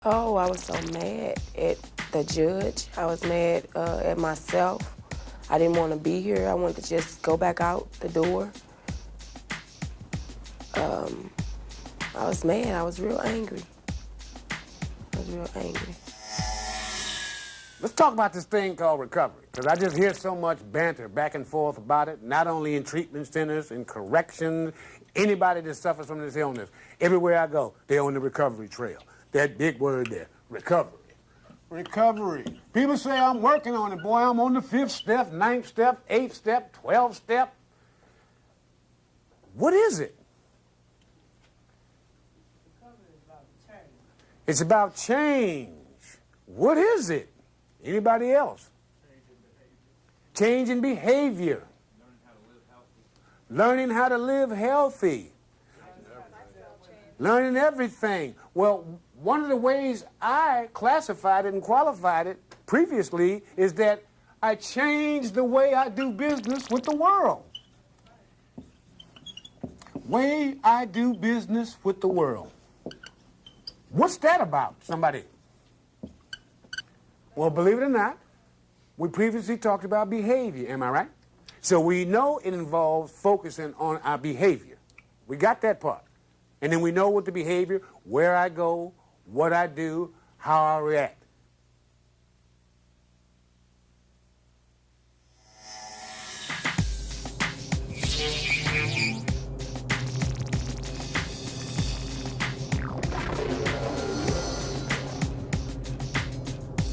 Oh, I was so mad at the judge. I was mad at myself. I didn't want to be here. I wanted to just go back out the door. I was mad. I was real angry. I was real angry. Let's talk about this thing called recovery, because I just hear so much banter back and forth about it, not only in treatment centers, in corrections, anybody that suffers from this illness. Everywhere I go, they're on the recovery trail. That big word there, recovery. Recovery. People say I'm working on it. Boy, I'm on the 5th step, 9th step, 8th step, 12th step. What is it? Recovery is about change. It's about change. What is it? Anybody else? Change in behavior. Learning how to live healthy. Learning everything. Well, one of the ways I classified it and qualified it previously is that I changed the way I do business with the world. Way I do business with the world. What's that about, somebody? Well, believe it or not, we previously talked about behavior, am I right? So we know it involves focusing on our behavior. We got that part. And then we know what the behavior, where I go, what I do, how I react.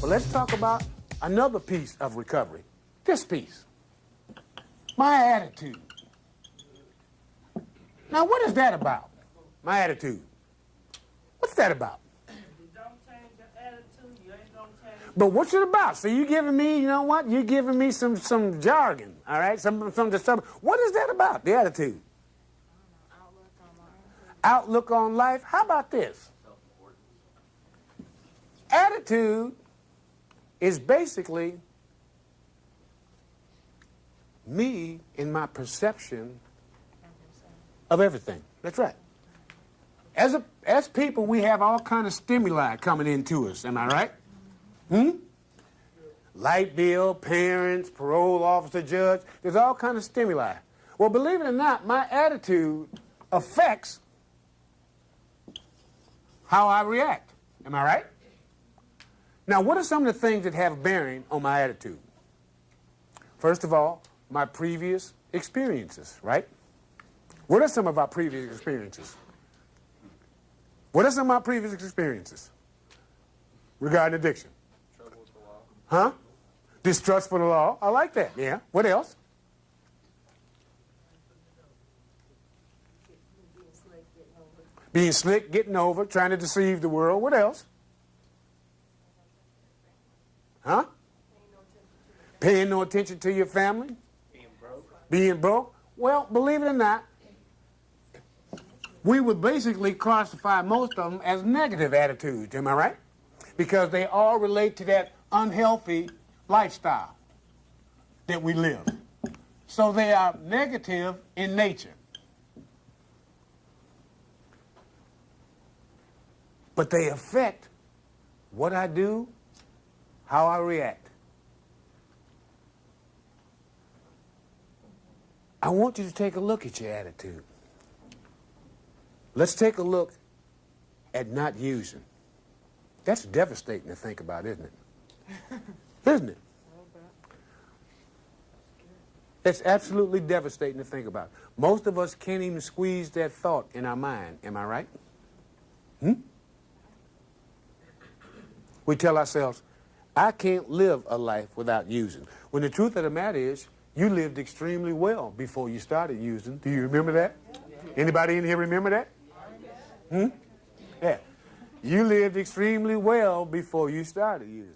Well, let's talk about another piece of recovery. This piece. My attitude. Now, what is that about? My attitude. What's that about? If you don't change your attitude, you ain't gonna change. But what's it about? So you giving me, you know what? You're giving me some jargon, all right? Some. What is that about, the attitude? Outlook on life. How about this? Attitude is basically me in my perception of everything. That's right. As people, we have all kind of stimuli coming into us. Am I right? Light bill, parents, parole officer, judge. There's all kind of stimuli. Well, believe it or not, my attitude affects how I react. Am I right? Now, what are some of the things that have bearing on my attitude? First of all, my previous experiences, right? What are some of our previous experiences? What are some of our previous experiences regarding addiction? Trouble with the law. Huh? Distrust for the law. I like that, yeah. What else? Being slick, getting over, trying to deceive the world. What else? Huh? Paying no attention to your family? Being broke. Being broke? Well, believe it or not, we would basically classify most of them as negative attitudes, am I right? Because they all relate to that unhealthy lifestyle that we live. So they are negative in nature. But they affect what I do, how I react. I want you to take a look at your attitude. Let's take a look at not using. That's devastating to think about, isn't it? Isn't it? It's absolutely devastating to think about. Most of us can't even squeeze that thought in our mind. Am I right? We tell ourselves, I can't live a life without using. When the truth of the matter is, you lived extremely well before you started using. Do you remember that? Anybody in here remember that? Yeah. You lived extremely well before you started using.